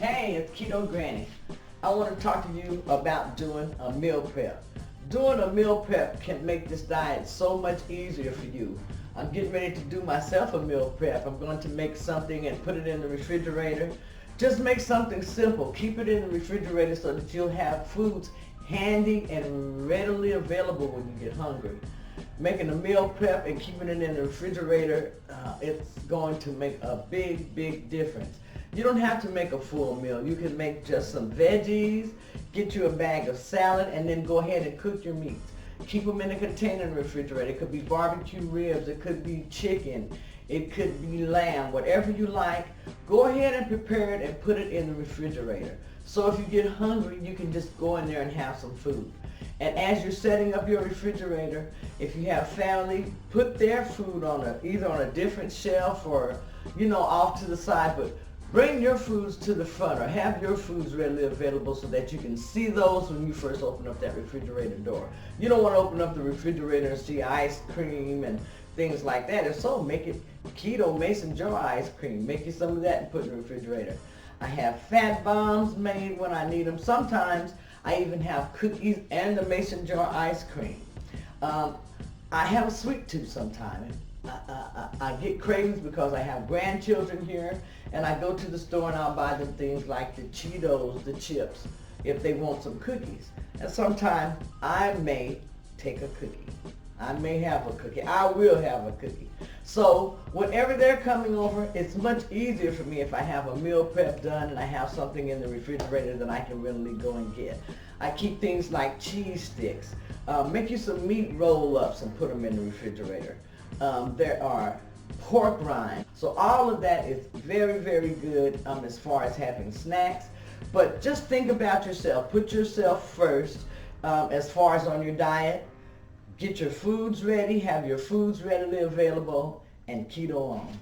Hey, it's Keto Granny. I want to talk to you about doing a meal prep. Doing a meal prep can make this diet so much easier for you. I'm getting ready to do myself a meal prep. I'm going to make something and put it in the refrigerator. Just make something simple. Keep it in the refrigerator so that you'll have foods handy and readily available when you get hungry. Making a meal prep and keeping it in the refrigerator, it's going to make a big difference. You don't have to make a full meal. You can make just some veggies, get you a bag of salad, and then go ahead and cook your meats. Keep them in a container in the refrigerator. It could be barbecue ribs, it could be chicken, it could be lamb, whatever you like. Go ahead and prepare it and put it in the refrigerator. So if you get hungry, you can just go in there and have some food. And as you're setting up your refrigerator, if you have family, put their food on either on a different shelf or, off to the side, but bring your foods to the front or have your foods readily available so that you can see those when you first open up that refrigerator door. You don't want to open up the refrigerator and see ice cream and things like that. If so, make it keto mason jar ice cream. Make you some of that and put it in the refrigerator. I have fat bombs made when I need them. Sometimes I even have cookies and the mason jar ice cream. I have a sweet tooth sometimes. I get cravings because I have grandchildren here, and I go to the store and I'll buy them things like the Cheetos, the chips, if they want some cookies. And sometimes I may take a cookie. I may have a cookie. I will have a cookie. So whenever they're coming over, it's much easier for me if I have a meal prep done and I have something in the refrigerator that I can readily go and get. I keep things like cheese sticks. Make you some meat roll-ups and put them in the refrigerator. There are pork rinds. So all of that is very good as far as having snacks. But just think about yourself. Put yourself first as far as on your diet. Get your foods ready, have your foods readily available, and keto on.